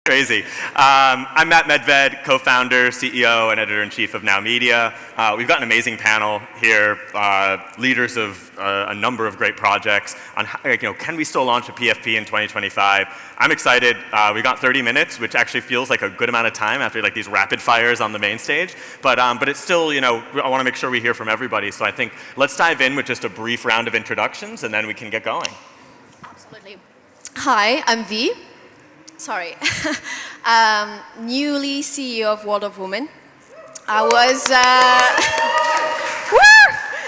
Crazy. I'm Matt Medved, co-founder, CEO, and editor-in-chief of Now Media. We've got an amazing panel here, leaders of a number of great projects on how, can we still launch a PFP in 2025? I'm excited. We got 30 minutes, which actually feels like a good amount of time after like these rapid fires on the main stage. But it's still, I want to make sure we hear from everybody. So I think let's dive in with just a brief round of introductions, and then we can get going. Absolutely. Hi, I'm V. Sorry. Newly CEO of World of Women. I was,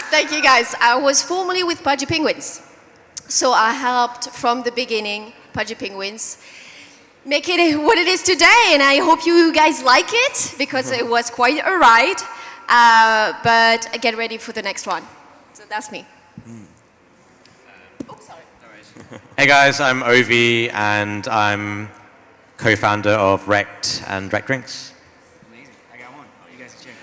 thank you guys. I was formerly with Pudgy Penguins. So I helped from the beginning, Pudgy Penguins, make it what it is today. And I hope you guys like it because it was quite a ride. But get ready for the next one. So that's me. Sorry. Hey guys, I'm Ovi and I'm co-founder of Rect and Rect Drinks. Amazing. I got one. Oh, you guys check.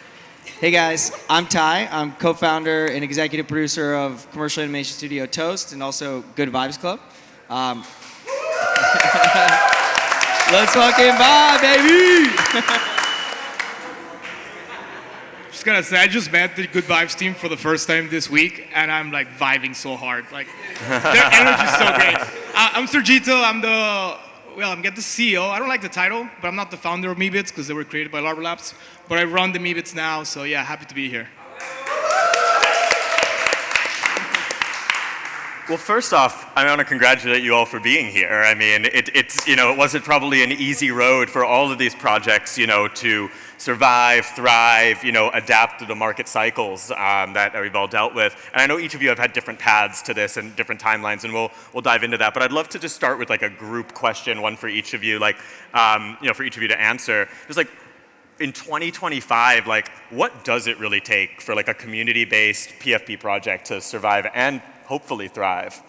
Hey guys, I'm Ty. I'm co-founder and executive producer of commercial animation studio Toast and also Good Vibes Club. Let's fucking vibe, baby! Just gotta say, I just met the Good Vibes team for the first time this week, and I'm like vibing so hard. Like, their energy's so great. I'm Sergio. I'm the CEO. I don't like the title, but I'm not the founder of Medved because they were created by Larva Labs. But I run the Medveds now, so yeah, happy to be here. Well, first off, I want to congratulate you all for being here. I mean, it wasn't probably an easy road for all of these projects, to survive, thrive, adapt to the market cycles that we've all dealt with. And I know each of you have had different paths to this and different timelines, and we'll dive into that. But I'd love to just start with like a group question, one for each of you, for each of you to answer. Just like, in 2025, like, what does it really take for like a community-based PFP project to survive and hopefully thrive?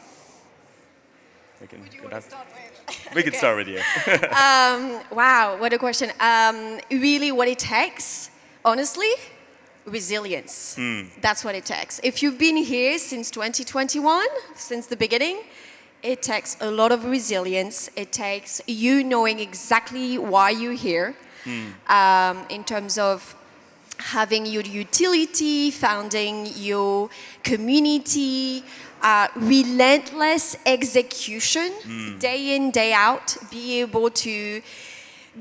We can start with you. Wow, what a question. Really what it takes, honestly, resilience. That's what it takes. If you've been here since 2021, since the beginning, it takes a lot of resilience. It takes you knowing exactly why you're here, in terms of having your utility, founding your community, relentless execution, day in, day out, be able to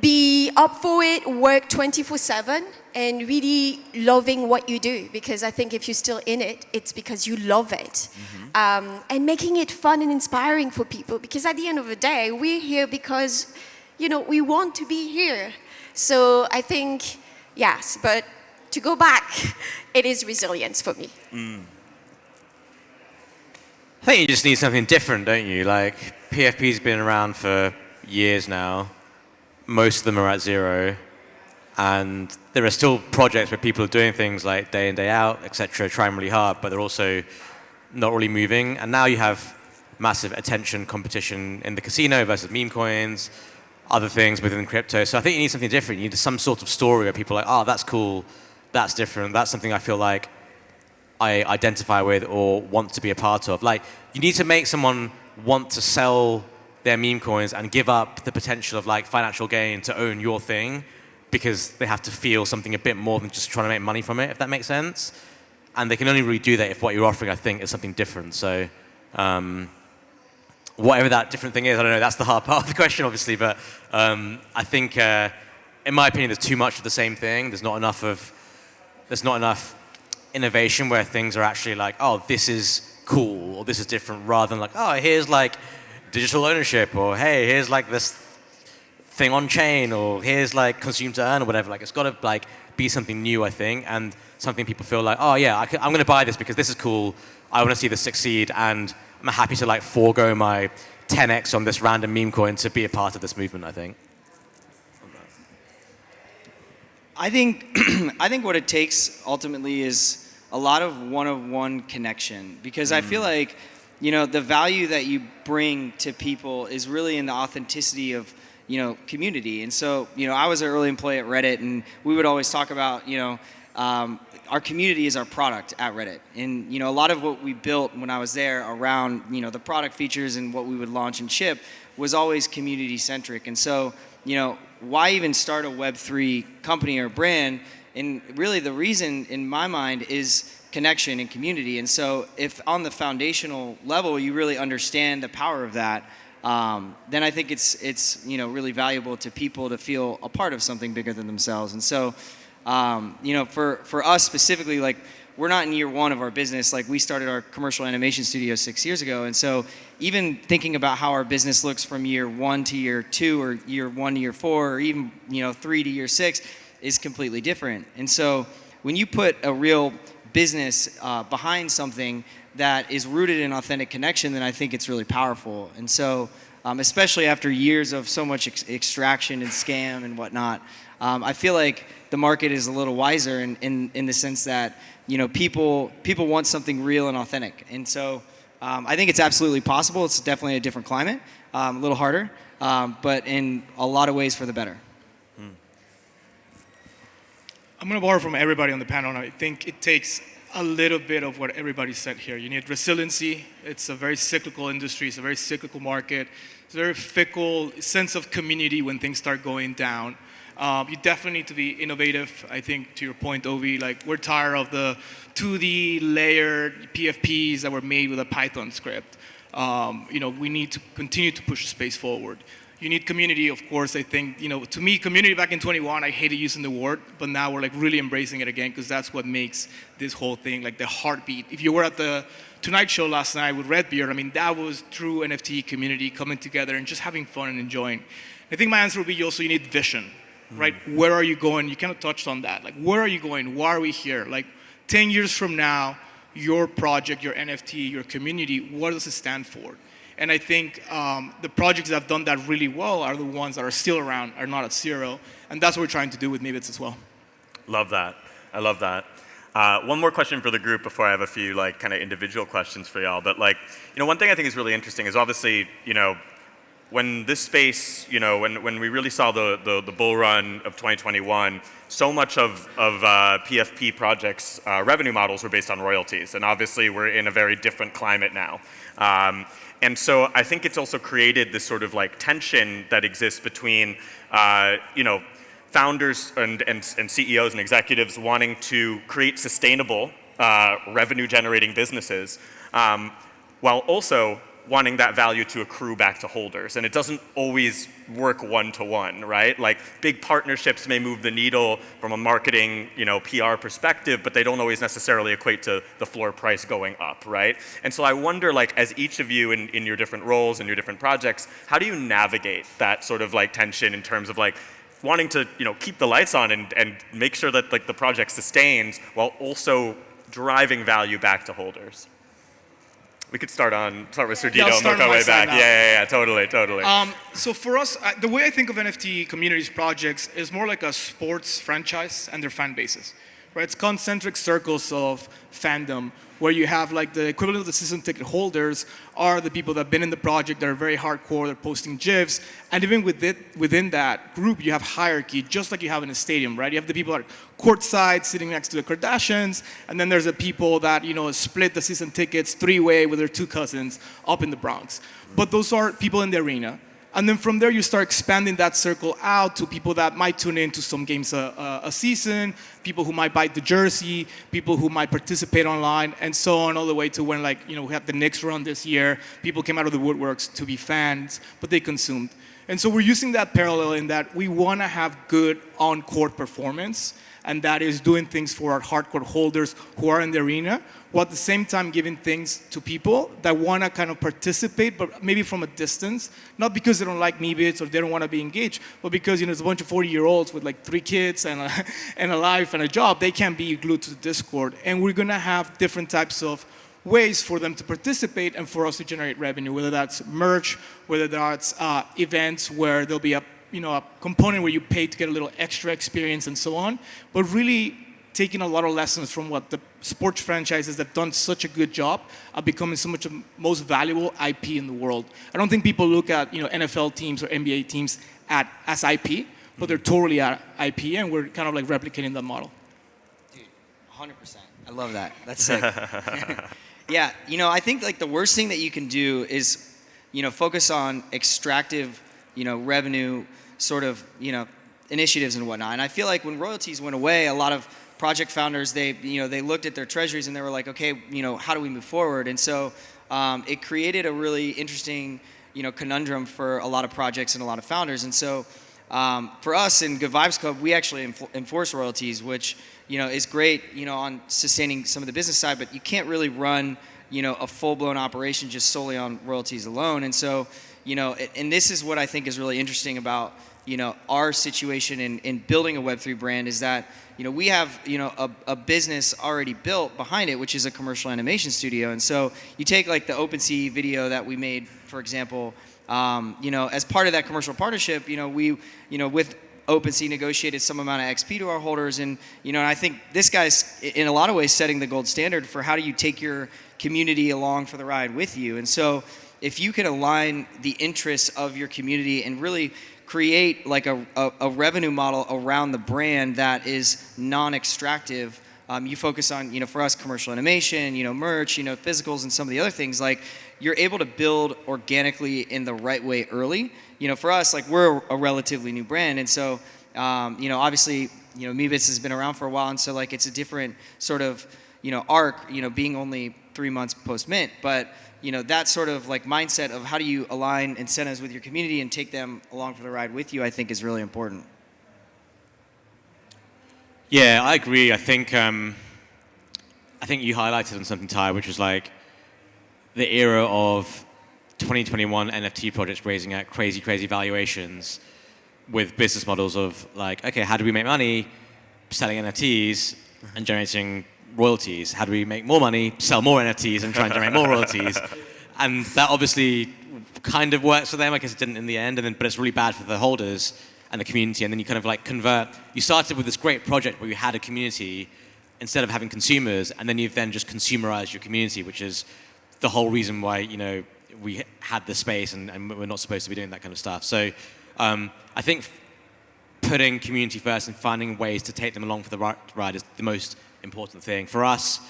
be up for it, work 24/7, and really loving what you do. Because I think if you're still in it, it's because you love it. And making it fun and inspiring for people. Because at the end of the day, we're here because, we want to be here. So I think, yes, but to go back, it is resilience for me. I think you just need something different, don't you? Like, PFP's been around for years now. Most of them are at zero. And there are still projects where people are doing things like day in, day out, etc., trying really hard, but they're also not really moving. And now you have massive attention competition in the casino versus meme coins, other things within crypto. So I think you need something different. You need some sort of story where people are like, oh, that's cool, that's different, that's something I feel like I identify with or want to be a part of. Like, you need to make someone want to sell their meme coins and give up the potential of like financial gain to own your thing because they have to feel something a bit more than just trying to make money from it, if that makes sense. And they can only really do that if what you're offering, I think, is something different. So whatever that different thing is, I don't know, that's the hard part of the question, obviously. But I think, in my opinion, there's too much of the same thing. There's not enough innovation where things are actually like, oh, this is cool, or this is different, rather than like, oh, here's like digital ownership, or hey, here's like this thing on chain, or here's like consume to earn, or whatever. Like, it's got to like be something new, I think, and something people feel like, oh yeah, I'm going to buy this because this is cool. I want to see this succeed, and I'm happy to like forego my 10x on this random meme coin to be a part of this movement, I think. I think what it takes ultimately is a lot of one-on-one connection, because I feel like, the value that you bring to people is really in the authenticity of, community. And so, I was an early employee at Reddit, and we would always talk about, our community is our product at Reddit. And, a lot of what we built when I was there around, the product features and what we would launch and ship was always community centric. And so, why even start a Web3 company or brand? And really the reason in my mind is connection and community. And so if on the foundational level you really understand the power of that, then I think it's really valuable to people to feel a part of something bigger than themselves. And so, for us specifically, like we're not in year one of our business. Like we started our commercial animation studio 6 years ago. And so even thinking about how our business looks from year 1 to year 2 or year 1 to year 4 or even, 3 to year 6 is completely different. And so when you put a real business behind something that is rooted in authentic connection, then I think it's really powerful. And so, especially after years of so much extraction and scam and whatnot, I feel like the market is a little wiser in the sense that, people want something real and authentic. And so I think it's absolutely possible. It's definitely a different climate, a little harder, but in a lot of ways for the better. I'm going to borrow from everybody on the panel, and I think it takes a little bit of what everybody said here. You need resiliency. It's a very cyclical industry. It's a very cyclical market. It's a very fickle sense of community when things start going down. You definitely need to be innovative. I think, to your point, Ovi, like we're tired of the 2D layered PFPs that were made with a Python script. We need to continue to push the space forward. You need community, of course. I think, to me, community back in 21, I hated using the word, but now we're like really embracing it again because that's what makes this whole thing like the heartbeat. If you were at the Tonight Show last night with Redbeard, I mean, that was true NFT community coming together and just having fun and enjoying. I think my answer would be also you need vision, right? Where are you going? You kind of touched on that. Like, where are you going? Why are we here? Like, 10 years from now, your project, your NFT, your community, what does it stand for? And I think the projects that have done that really well are the ones that are still around, are not at zero. And that's what we're trying to do with Medved as well. Love that. I love that. One more question for the group before I have a few like kind of individual questions for y'all. But like, one thing I think is really interesting is obviously, when this space, when we really saw the bull run of 2021, so much of PFP projects' revenue models were based on royalties. And obviously we're in a very different climate now. And so I think it's also created this sort of like tension that exists between, founders and CEOs and executives wanting to create sustainable revenue-generating businesses, while also wanting that value to accrue back to holders. And it doesn't always work one-to-one, right? Like big partnerships may move the needle from a marketing, PR perspective, but they don't always necessarily equate to the floor price going up, right? And so I wonder, like, as each of you in your different roles and your different projects, how do you navigate that sort of like tension in terms of like wanting to, keep the lights on and make sure that like the project sustains while also driving value back to holders? We could start with Sergio and work our way back. Yeah, totally. So for us, the way I think of NFT communities projects is more like a sports franchise and their fan bases, right? It's concentric circles of fandom where you have like the equivalent of the season ticket holders are the people that have been in the project, that are very hardcore, they're posting GIFs, and even within that group, you have hierarchy, just like you have in a stadium, right? You have the people that are courtside, sitting next to the Kardashians, and then there's the people that, split the season tickets three-way with their two cousins up in the Bronx. But those are people in the arena. And then from there, you start expanding that circle out to people that might tune in to some games a season, people who might buy the jersey, people who might participate online, and so on, all the way to when, we had the Knicks run this year. People came out of the woodworks to be fans, but they consumed. And so we're using that parallel in that we want to have good on-court performance, and that is doing things for our hardcore holders who are in the arena, while at the same time giving things to people that want to kind of participate, but maybe from a distance, not because they don't like Medved or they don't want to be engaged, but because it's a bunch of 40-year-olds with like 3 kids and a life and a job. They can't be glued to the Discord, and we're going to have different types of ways for them to participate and for us to generate revenue, whether that's merch, whether that's events where there'll be a component where you pay to get a little extra experience and so on, but really taking a lot of lessons from what the sports franchises that have done such a good job of becoming so much of the most valuable IP in the world. I don't think people look at NFL teams or NBA teams as IP, but they're totally at IP, and we're kind of like replicating that model. Dude, 100%. I love that. That's sick. Yeah, I think like the worst thing that you can do is, focus on extractive, revenue sort of, initiatives and whatnot. And I feel like when royalties went away, a lot of project founders, they looked at their treasuries and they were like, okay, how do we move forward? And so it created a really interesting, conundrum for a lot of projects and a lot of founders. And so for us in Good Vibes Club, we actually enforce royalties, which is great, on sustaining some of the business side, but you can't really run, a full-blown operation just solely on royalties alone. And so, and this is what I think is really interesting about, our situation in building a Web3 brand is that, we have, a business already built behind it, which is a commercial animation studio. And so you take like the OpenSea video that we made, for example, as part of that commercial partnership, we, with OpenSea negotiated some amount of XP to our holders. And, and I think this guy's in a lot of ways setting the gold standard for how do you take your community along for the ride with you. And so if you can align the interests of your community and really create like a revenue model around the brand that is non-extractive, you focus on, for us, commercial animation, merch, physicals and some of the other things, like you're able to build organically in the right way early. For us, like we're a relatively new brand. And so, obviously, Medved has been around for a while. And so like, it's a different sort of, arc, being only 3 months post-mint. But, that sort of like mindset of how do you align incentives with your community and take them along for the ride with you, I think is really important. Yeah, I agree. I think you highlighted on something, Ty, which was like the era of 2021 NFT projects raising at crazy, crazy valuations with business models of like, okay, how do we make money selling NFTs and generating royalties? How do we make more money, sell more NFTs and try and generate more royalties? And that obviously kind of works for them. I guess it didn't in the end, but it's really bad for the holders and the community. And then you kind of like convert. You started with this great project where you had a community instead of having consumers, and then you've then just consumerized your community, which is the whole reason why we had the space and we're not supposed to be doing that kind of stuff. So I think putting community first and finding ways to take them along for the ride is the most important thing. For us,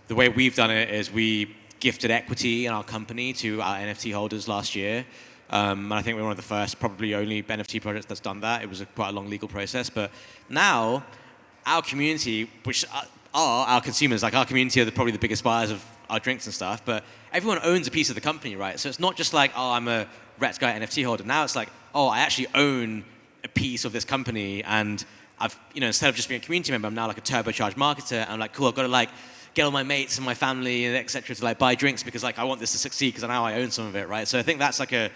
the way we've done it is we gifted equity in our company to our NFT holders last year. And I think we're one of the first, probably only NFT projects that's done that. It was quite a long legal process. But now, our community, which are our consumers, like our community are probably the biggest buyers of our drinks and stuff, but everyone owns a piece of the company, right? So it's not just like, oh, I'm a Rats Guy NFT holder. Now it's like, oh, I actually own a piece of this company, and I've, instead of just being a community member, I'm now like a turbocharged marketer. And I'm like, cool, I've got to like get all my mates and my family and et cetera to like buy drinks because like I want this to succeed because now I own some of it, right? So I think that's like a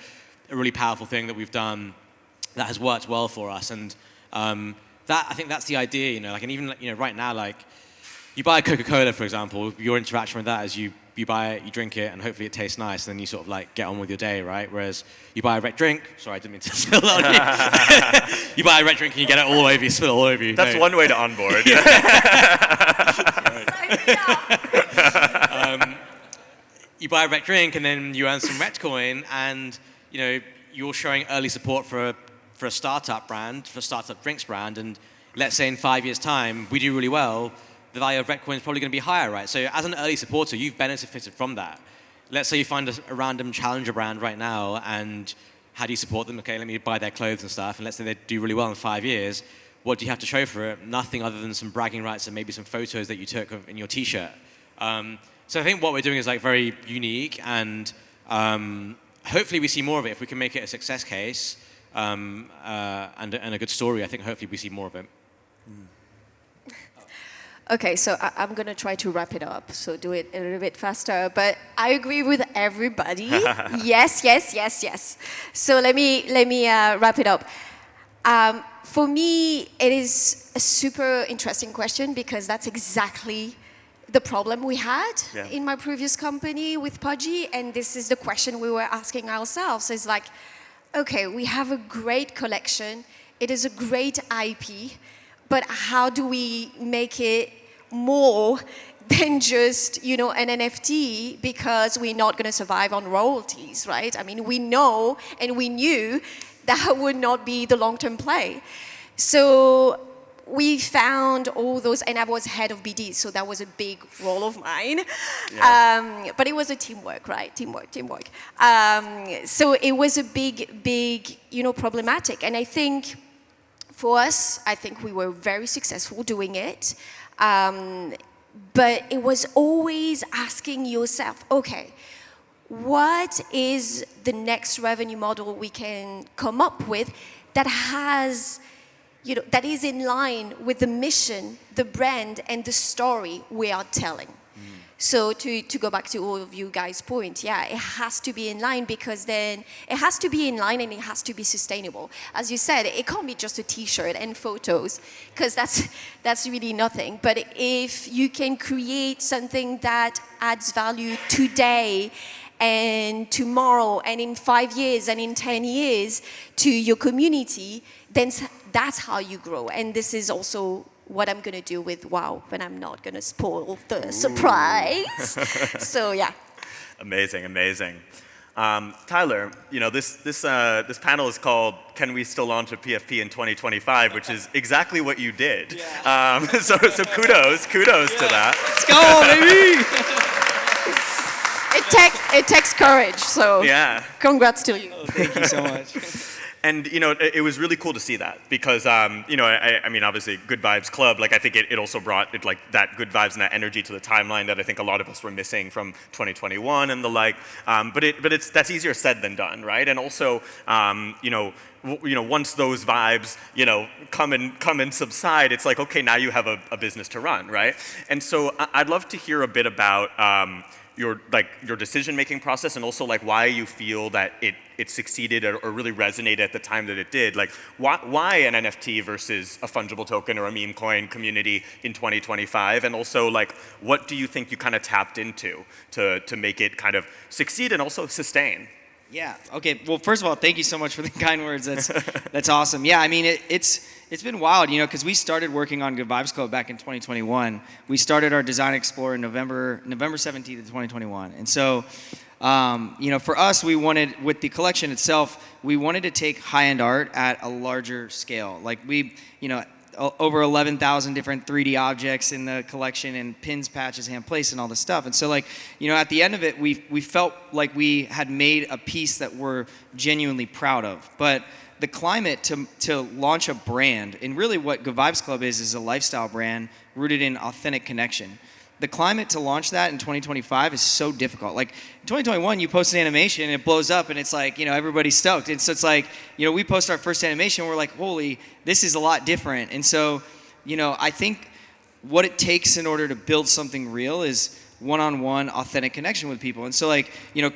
really powerful thing that we've done that has worked well for us. And that I think that's the idea, like, and even right now, like you buy a Coca-Cola, for example, your interaction with that is you buy it, you drink it, and hopefully it tastes nice, and then you sort of like get on with your day, right? Whereas you buy a red drink, sorry, I didn't mean to spill that on you. You buy a red drink and you get it all over you, spill it all over you. That's one way to onboard. You buy a red drink and then you earn some red coin, and you're showing early support for a startup brand, for a startup drinks brand, and let's say in 5 years' time we do really well, the value of red coin is probably going to be higher, right? So as an early supporter, you've benefited from that. Let's say you find a random challenger brand right now, and how do you support them? Okay, let me buy their clothes and stuff, and let's say they do really well in 5 years. What do you have to show for it? Nothing other than some bragging rights and maybe some photos that you took in your T-shirt. So I think what we're doing is like very unique, and hopefully we see more of it. If we can make it a success case and a good story, I think hopefully we see more of it. Okay, so I'm going to try to wrap it up, so do it a little bit faster. But I agree with everybody. Yes, yes, yes, yes. So let me wrap it up. For me, it is a super interesting question because that's exactly the problem we had in my previous company with Pudgy, and this is the question we were asking ourselves. It's like, okay, we have a great collection. It is a great IP, but how do we make it more than just, an NFT, because we're not going to survive on royalties, right? I mean, we know and we knew that would not be the long-term play. So we found all those, and I was head of BD, so that was a big role of mine. But it was a teamwork, right? Teamwork. So it was a big, problematic. And I think for us, I think we were very successful doing it. But it was always asking yourself, okay, what is the next revenue model we can come up with that has, that is in line with the mission, the brand, and the story we are telling. So to go back to all of you guys' point, it has to be in line, because then it has to be in line and it has to be sustainable. As you said, it can't be just a T-shirt and photos, because that's really nothing. But if you can create something that adds value today and tomorrow and in 5 years and in 10 years to your community, then that's how you grow. And this is also what I'm going to do with WOW, but I'm not going to spoil the surprise. So, yeah. Amazing. Tyler, this panel is called "Can We Still Launch a PFP in 2025?" which is exactly what you did. Yeah. So kudos to that. Let's go, baby! It takes courage, so congrats to you. Oh, thank you so much. And it was really cool to see that, because I mean, obviously Good Vibes Club, like I think it also brought like that good vibes and that energy to the timeline that I think a lot of us were missing from 2021 and the like. But that's easier said than done, right? And also once those vibes come and subside, it's like, okay, now you have a business to run, right? And so I'd love to hear a bit about your decision-making process, and also like why you feel that it succeeded or really resonated at the time that it did. Like why an NFT versus a fungible token or a meme coin community in 2025, and also like what do you think you kind of tapped into to make it kind of succeed and also sustain? Yeah. Okay. Well, first of all, thank you so much for the kind words. That's awesome. Yeah. I mean, it's been wild, because we started working on Good Vibes Club back in 2021. We started our Design Explorer in November 17th of 2021. And so, for us, we wanted, with the collection itself, we wanted to take high-end art at a larger scale. Like over 11,000 different 3D objects in the collection, and pins, patches, hand placed, and all this stuff. And so, at the end of it, we felt like we had made a piece that we're genuinely proud of. But the climate to launch a brand, and really what Good Vibes Club is a lifestyle brand rooted in authentic connection. The climate to launch that in 2025 is so difficult. Like in 2021, you post an animation and it blows up, and it's like, everybody's stoked. And so it's like, we post our first animation, we're like, holy, this is a lot different. And so, I think what it takes in order to build something real is one-on-one authentic connection with people. And so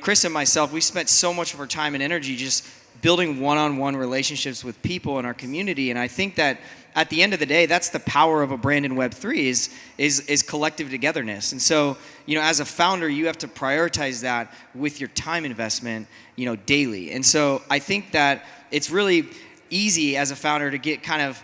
Chris and myself, we spent so much of our time and energy just building one-on-one relationships with people in our community. And I think that at the end of the day, that's the power of a brand in Web3 is collective togetherness. And so, as a founder, you have to prioritize that with your time investment, daily. And so I think that it's really easy as a founder to get kind of,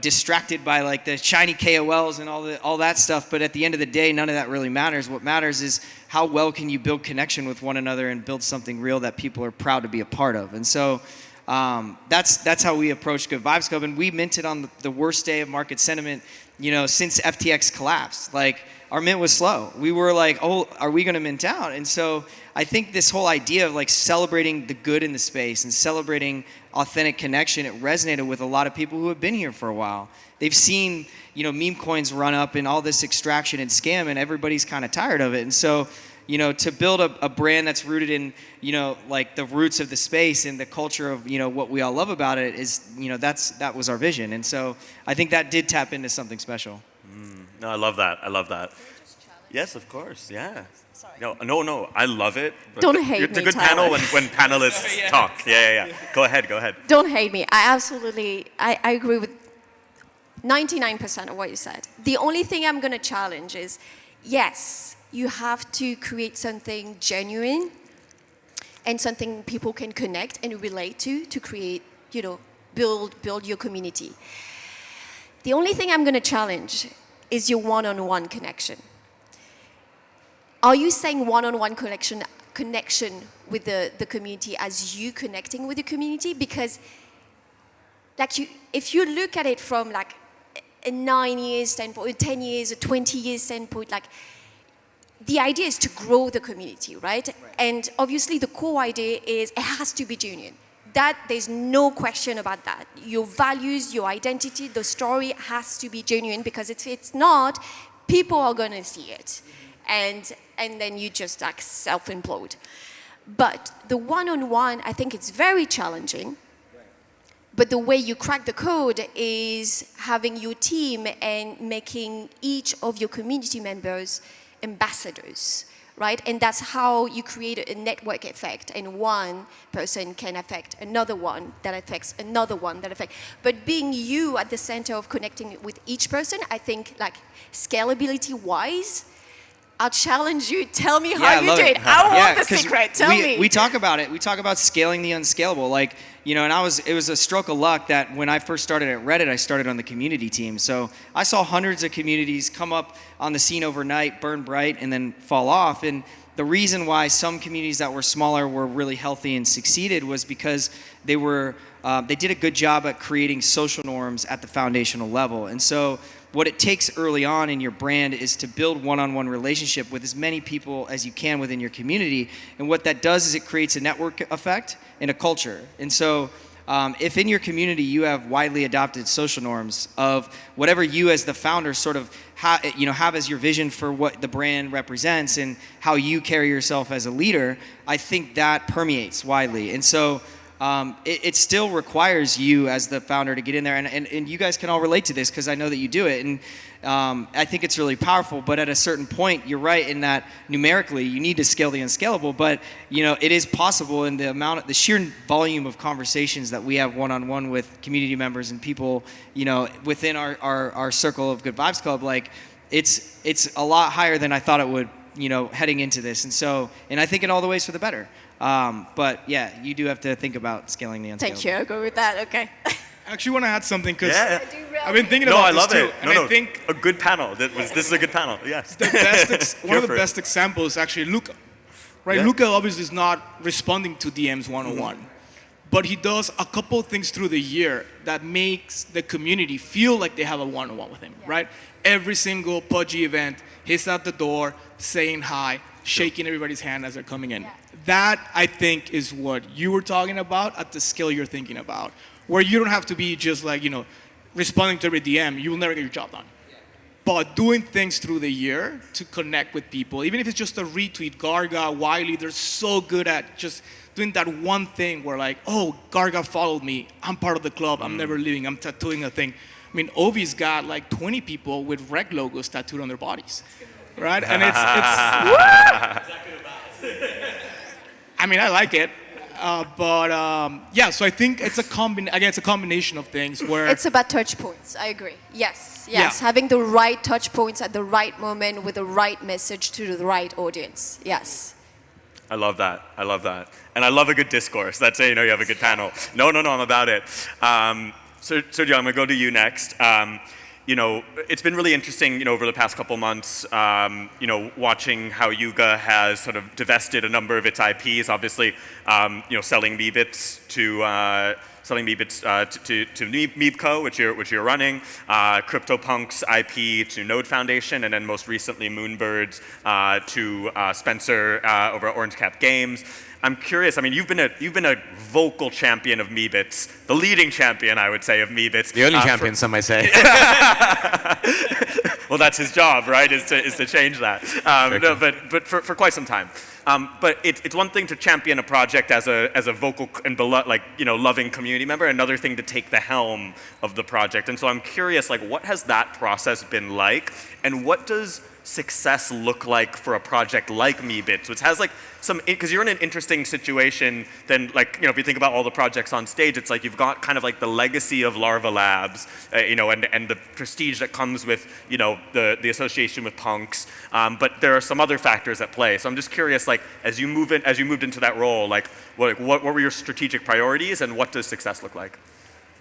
distracted by like the shiny KOLs and all that stuff. But at the end of the day, none of that really matters. What matters is how well can you build connection with one another and build something real that people are proud to be a part of. And so that's how we approached Good Vibes Club, and we minted on the worst day of market sentiment, since FTX collapsed. Like our mint was slow. We were like, oh, are we going to mint out? And so I think this whole idea of like celebrating the good in the space and celebrating authentic connection, it resonated with a lot of people who have been here for a while. They've seen, meme coins run up and all this extraction and scam, and everybody's kind of tired of it. And so, to build a brand that's rooted in, like the roots of the space and the culture of, what we all love about it is, that was our vision. And so I think that did tap into something special. No, I love that. Yes, of course. Yeah. Sorry. No. I love it. Don't hate me, It's a good Tyler. panel when panelists talk. Yeah. Go ahead. Don't hate me. I agree with 99% of what you said. The only thing I'm going to challenge is, yes, you have to create something genuine and something people can connect and relate to create, build your community. The only thing I'm going to challenge is your one-on-one connection. Are you saying one-on-one connection with the community as you connecting with the community? Because if you look at it from a 9 years standpoint, a 10 years, a 20 years standpoint, like the idea is to grow the community, right? And obviously the core idea is it has to be genuine. That there's no question about that. Your values, your identity, the story has to be genuine, because if it's not, people are gonna see it. And then you just like self-implode. But the one-on-one, I think it's very challenging. But the way you crack the code is having your team and making each of your community members ambassadors, right? And that's how you create a network effect, and one person can affect another one, that affects another one, that affects. But being you at the center of connecting with each person, I think like scalability-wise, I'll challenge you. Tell me how you do it. I want the secret. Tell me. We talk about it. We talk about scaling the unscalable. Like, you know, and it was a stroke of luck that when I first started at Reddit, I started on the community team. So I saw hundreds of communities come up on the scene overnight, burn bright, and then fall off. And the reason why some communities that were smaller were really healthy and succeeded was because they did a good job at creating social norms at the foundational level. And so what it takes early on in your brand is to build one-on-one relationship with as many people as you can within your community. And what that does is it creates a network effect and a culture. And so if in your community you have widely adopted social norms of whatever you as the founder sort of have as your vision for what the brand represents and how you carry yourself as a leader, I think that permeates widely. And so it still requires you as the founder to get in there, and you guys can all relate to this because I know that you do it, and I think it's really powerful. But at a certain point, you're right in that numerically you need to scale the unscalable, but you know it is possible in the sheer volume of conversations that we have one-on-one with community members and people, you know, within our circle of Good Vibes Club. Like it's a lot higher than I thought it would, you know, heading into this, and I think in all the ways for the better. But yeah, you do have to think about scaling the unscalable. Thank you. I'll go with that. Okay. I actually want to add something because Yeah. I've been thinking about this too. No, I love it. And I think a good panel. This is a good panel. Yes. one of the best examples is actually Luca. Right? Yeah. Luca obviously is not responding to DMs one-on-one, but he does a couple of things through the year that makes the community feel like they have a one-on-one with him, right? Every single Pudgy event, he's at the door saying hi, shaking everybody's hand as they're coming in. That, I think, is what you were talking about at the scale you're thinking about, where you don't have to be just like, you know, responding to every DM. You will never get your job done. But doing things through the year to connect with people, even if it's just a retweet, Garga, Wiley, they're so good at just doing that one thing where like, oh, Garga followed me. I'm part of the club. I'm never leaving. I'm tattooing a thing. I mean, Ovi's got like 20 people with reg logos tattooed on their bodies, right? And it's I mean, I like it, but yeah. So I think it's a combination of things where It's about touch points. I agree. Yes. Yeah. Having the right touch points at the right moment with the right message to the right audience. Yes. I love that. And I love a good discourse. That's how you know you have a good panel. No, I'm about it. So Sergio, I'm going to go to you next. You know, it's been really interesting, you know, over the past couple months, you know, watching how Yuga has sort of divested a number of its IPs. Obviously, you know, selling Meebits to Meebco, which you're running, CryptoPunk's IP to Node Foundation, and then most recently Moonbirds to Spencer over at Orange Cap Games. I'm curious. I mean, you've been a vocal champion of Meebits, the leading champion, I would say, of Meebits. The only champion, some might say. Well, that's his job, right? Is to change that. No, but for quite some time. But it's one thing to champion a project as a vocal and loving community member. Another thing to take the helm of the project. And so I'm curious, like, what has that process been like, and what does success look like for a project like Meebits, which has like because you're in an interesting situation than like, you know, if you think about all the projects on stage, it's like you've got kind of like the legacy of Larva Labs, you know, and the prestige that comes with, you know, the association with punks, but there are some other factors at play. So I'm just curious, like, as you moved into that role, like what were your strategic priorities, and what does success look like?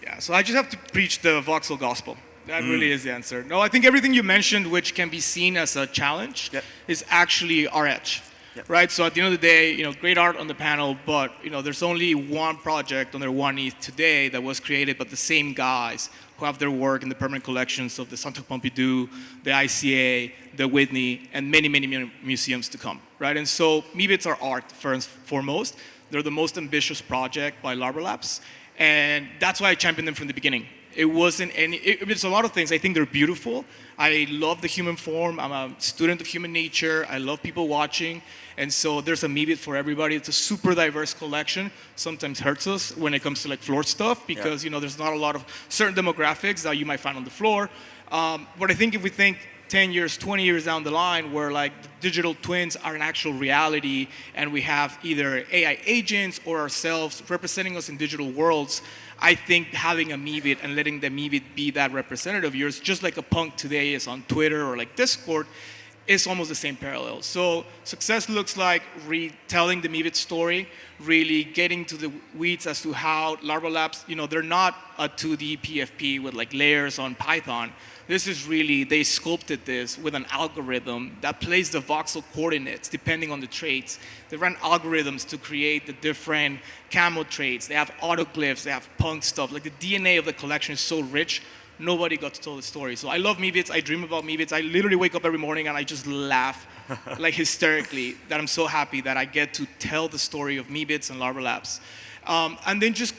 Yeah, so I just have to preach the voxel gospel. That really is the answer. No, I think everything you mentioned, which can be seen as a challenge, is actually our edge. right? So at the end of the day, great art on the panel, but there's only one project under one ETH today that was created by the same guys who have their work in the permanent collections of the Centre Pompidou, the ICA, the Whitney, and many, many, many museums to come, right? And so Medveds are art first and foremost. They're the most ambitious project by Larva Labs, and that's why I championed them from the beginning. It wasn't it's a lot of things. I think they're beautiful. I love the human form. I'm a student of human nature. I love people watching. And so there's a Medved for everybody. It's a super diverse collection. Sometimes hurts us when it comes to like floor stuff because, there's not a lot of certain demographics that you might find on the floor. But I think if we think 10 years, 20 years down the line where like the digital twins are an actual reality and we have either AI agents or ourselves representing us in digital worlds, I think having a Medved and letting the Medved be that representative of yours, just like a punk today is on Twitter or like Discord, is almost the same parallel. So success looks like retelling the Medved story, really getting to the weeds as to how Larva Labs, they're not a 2D PFP with like layers on Python. This is really, they sculpted this with an algorithm that plays the voxel coordinates depending on the traits. They run algorithms to create the different camo traits. They have autoglyphs, they have punk stuff. Like the DNA of the collection is so rich, nobody got to tell the story. So I love Medveds, I dream about Medveds. I literally wake up every morning and I just laugh like hysterically that I'm so happy that I get to tell the story of Medveds and Larva Labs. And then just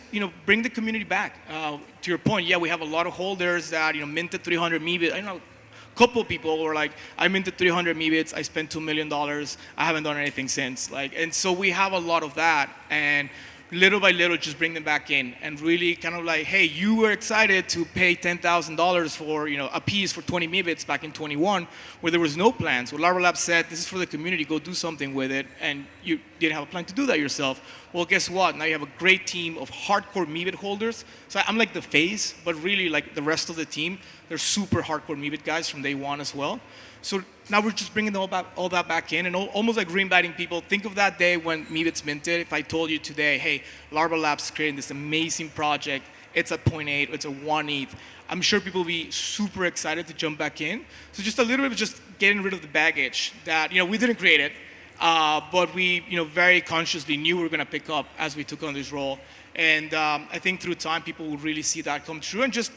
bring the community back. To your point, yeah, we have a lot of holders that minted 300 Medveds. I know a couple of people were like, I minted 300 Medveds, I spent $2 million, I haven't done anything since. And so we have a lot of that, and little by little, just bring them back in and really kind of like, hey, you were excited to pay $10,000 for a piece for 20 Medveds back in 21, where there was no plans. Well, Larva Labs said, this is for the community, go do something with it, and you didn't have a plan to do that yourself. Well, guess what? Now you have a great team of hardcore Medved holders. So I'm like the face, but really like the rest of the team, they're super hardcore Medved guys from day one as well. So now we're just bringing all that back in and almost like re-inviting people. Think of that day when Medved's minted. If I told you today, hey, Larva Labs is creating this amazing project. It's at 0.8, it's a 1 ETH. I'm sure people will be super excited to jump back in. So just a little bit of just getting rid of the baggage that, we didn't create it, but we, very consciously knew we were going to pick up as we took on this role. And I think through time, people will really see that come true and just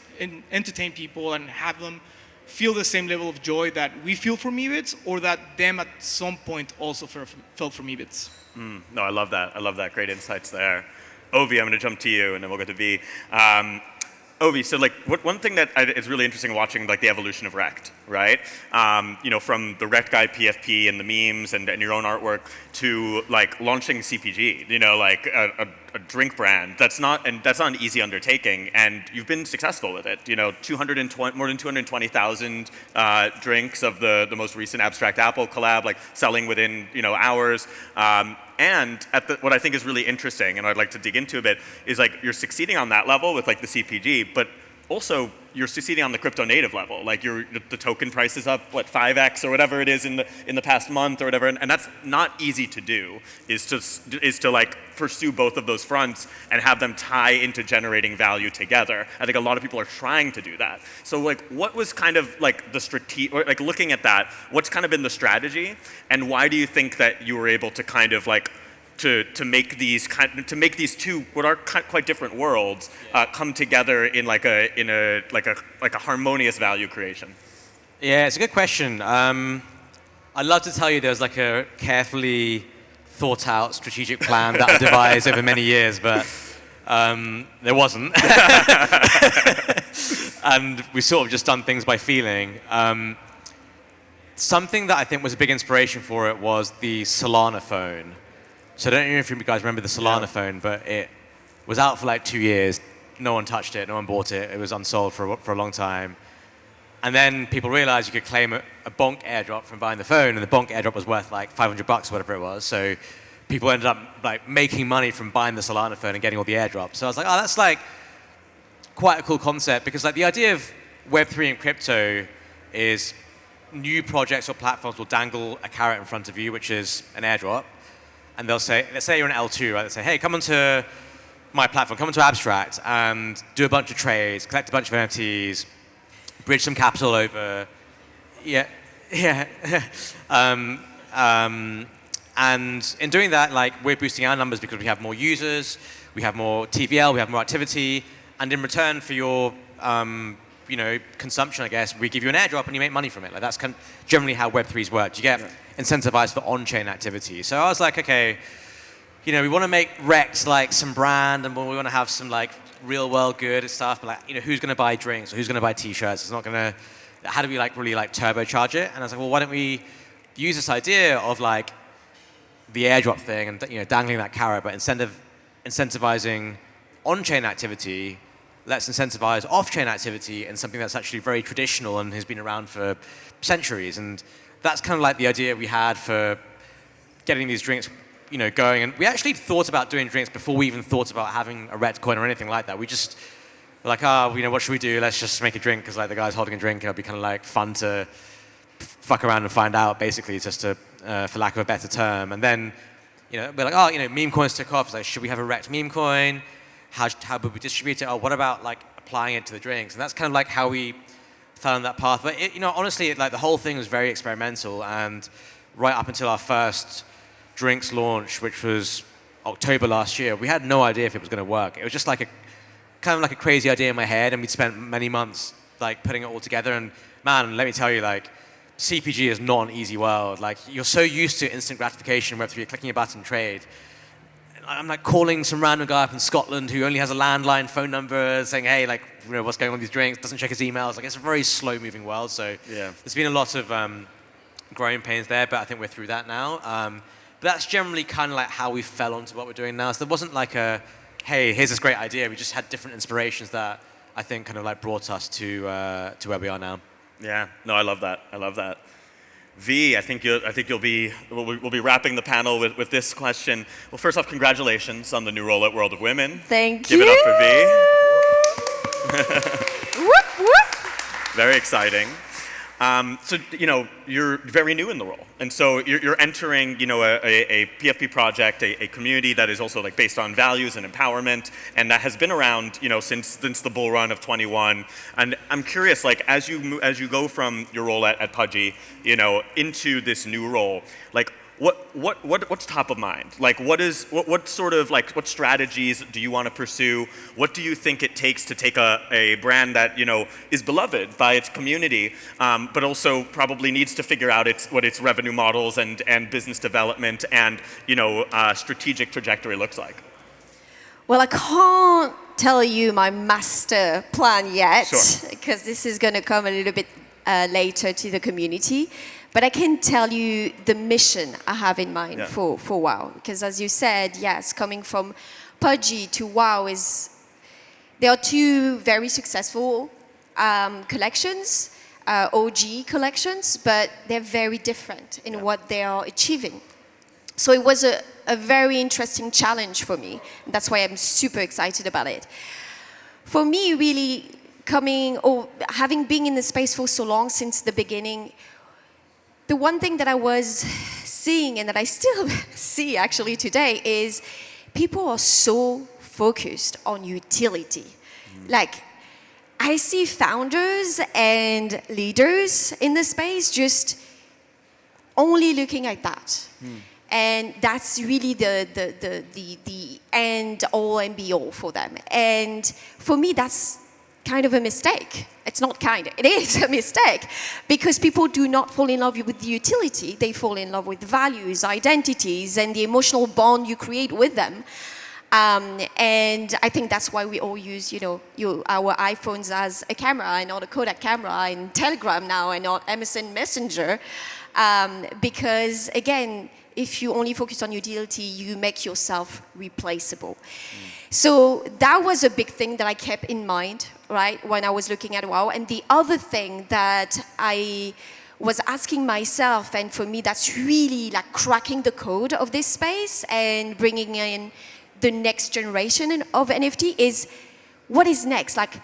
entertain people and have them feel the same level of joy that we feel for Medveds, or that them at some point also felt for Medveds. No, I love that. I love that. Great insights there. Ovi, I'm going to jump to you, and then we'll go to V. Ovi, so like one thing that is really interesting watching like the evolution of Rect, right? From the Rect Guy PFP and the memes and your own artwork to like launching CPG, like a drink brand. That's not an easy undertaking, and you've been successful with it. More than 220,000 drinks of the most recent Abstract Apple collab, like selling within hours. And what I think is really interesting, and I'd like to dig into a bit, is like you're succeeding on that level with like the CPG, but also you're succeeding on the crypto native level. Like the token price is up 5x or whatever it is in the past month or whatever, and that's not easy to do. Is to like pursue both of those fronts and have them tie into generating value together. I think a lot of people are trying to do that. So like, what was kind of like the like looking at that? What's kind of been the strategy, and why do you think that you were able to kind of like to make these two what are quite different worlds come together in like a harmonious value creation? Yeah, it's a good question. I'd love to tell you there's like a carefully thought out strategic plan that I devised over many years, but there wasn't. And we sort of just done things by feeling. Something that I think was a big inspiration for it was the Solana phone. So I don't know if you guys remember the Solana phone, but it was out for like 2 years. No one touched it, no one bought it. It was unsold for a long time. And then people realized you could claim a bonk airdrop from buying the phone, and the bonk airdrop was worth like $500 or whatever it was. So people ended up like making money from buying the Solana phone and getting all the airdrops. So I was like, oh, that's like quite a cool concept, because like the idea of Web3 and crypto is new projects or platforms will dangle a carrot in front of you, which is an airdrop. And they'll say, let's say you're an L2, right? They'll say, hey, come onto my platform, come onto Abstract and do a bunch of trades, collect a bunch of NFTs, bridge some capital over, And in doing that, like, we're boosting our numbers because we have more users, we have more TVL, we have more activity, and in return for your consumption, I guess, we give you an airdrop and you make money from it. Like, that's generally how Web3's work. You get incentivized for on-chain activity. So I was like, okay, we want to make Rex like some brand, and we want to have some like real-world good stuff, but like, who's going to buy drinks or who's going to buy T-shirts? It's not going to. How do we like really like turbocharge it? And I was like, well, why don't we use this idea of like the airdrop thing and dangling that carrot, but incentivizing on-chain activity, let's incentivize off-chain activity and something that's actually very traditional and has been around for centuries. And that's kind of like the idea we had for getting these drinks going. And we actually thought about doing drinks before we even thought about having a Ret coin or anything like that. We just were like, what should we do? Let's just make a drink because like the guy's holding a drink and it'll be kind of like fun to fuck around and find out, basically, just to, for lack of a better term. And then, we're like, meme coins took off. It's like, should we have a Ret meme coin? How would we distribute it? Or what about like applying it to the drinks? And that's kind of like how we fell on that path. But honestly, like the whole thing was very experimental. And right up until our first drinks launch, which was October last year, we had no idea if it was going to work. It was just like a crazy idea in my head, and we'd spent many months like putting it all together. And man, let me tell you, like CPG is not an easy world. Like you're so used to instant gratification, whether you're clicking a button, trade. I'm like calling some random guy up in Scotland who only has a landline phone number, saying, hey, like, what's going on with these drinks? Doesn't check his emails. Like, it's a very slow-moving world. So there's been a lot of growing pains there, but I think we're through that now. But that's generally kind of like how we fell onto what we're doing now. So there wasn't like hey, here's this great idea. We just had different inspirations that I think kind of like brought us to where we are now. Yeah, no, I love that. I love that. V, I think we'll be wrapping the panel with this question. Well, first off, congratulations on the new role at World of Women. Thank you. Give it up for V. Whoop, whoop. Very exciting. So, you're very new in the role. And so you're entering, a PFP project, a community that is also like based on values and empowerment, and that has been around, since the bull run of 21. And I'm curious, like, as you go from your role at Pudgy, into this new role, like, what's top of mind? Like, what sort of like what strategies do you want to pursue? What do you think it takes to take a brand that is beloved by its community, but also probably needs to figure out what its revenue models and business development and strategic trajectory looks like? Well, I can't tell you my master plan yet, Sure. because this is going to come a little bit later to the community. But I can tell you the mission I have in mind for WoW. Because as you said, yes, coming from Pudgy to WoW there are two very successful collections, OG collections, but they're very different in what they are achieving. So it was a very interesting challenge for me. And that's why I'm super excited about it. For me, really, having been in the space for so long since the beginning, the one thing that I was seeing and that I still see actually today is people are so focused on utility. Like, I see founders and leaders in the space just only looking at that. And that's really the end all and be all for them. And for me, that's kind of a mistake. It's not kind, it is a mistake, because people do not fall in love with the utility. They fall in love with values, identities, and the emotional bond you create with them. And I think that's why we all use, our iPhones as a camera and not a Kodak camera, and Telegram now and not MSN Messenger. Because again, if you only focus on utility, you make yourself replaceable. So that was a big thing that I kept in mind, right, when I was looking at WoW. And the other thing that I was asking myself, and for me that's really like cracking the code of this space and bringing in the next generation of NFT, is what is next? Like,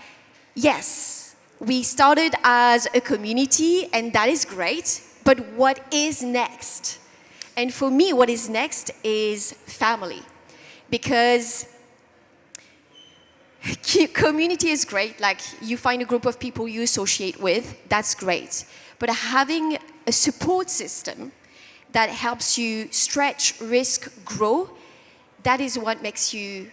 yes, we started as a community and that is great, but what is next? And for me, what is next is family. Because community is great, like you find a group of people you associate with, that's great. But having a support system that helps you stretch, risk, grow, that is what makes you,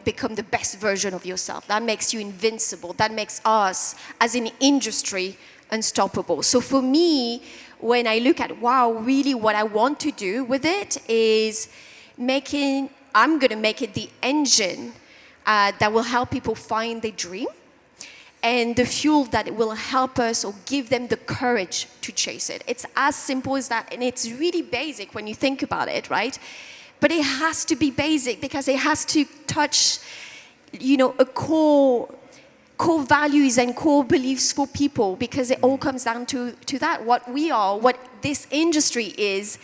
become the best version of yourself. That makes you invincible. That makes us, as an industry, unstoppable. So for me, when I look at, wow, really what I want to do with it is I'm going to make it the engine that will help people find their dream, and the fuel that will help us or give them the courage to chase it. It's as simple as that, and it's really basic when you think about it, right? But it has to be basic because it has to touch, a core values and core beliefs for people, because it all comes down to that. What we are, what this industry is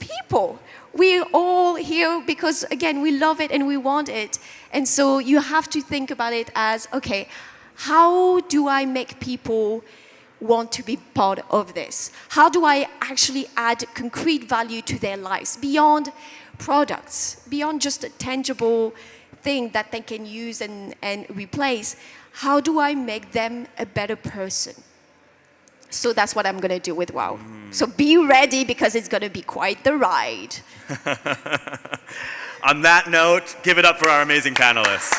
people. We're all here because, again, we love it and we want it. And so you have to think about it as, okay, how do I make people want to be part of this? How do I actually add concrete value to their lives beyond products, beyond just a tangible thing that they can use and replace? How do I make them a better person? So that's what I'm going to do with WOW. So be ready, because it's going to be quite the ride. On that note, give it up for our amazing panelists.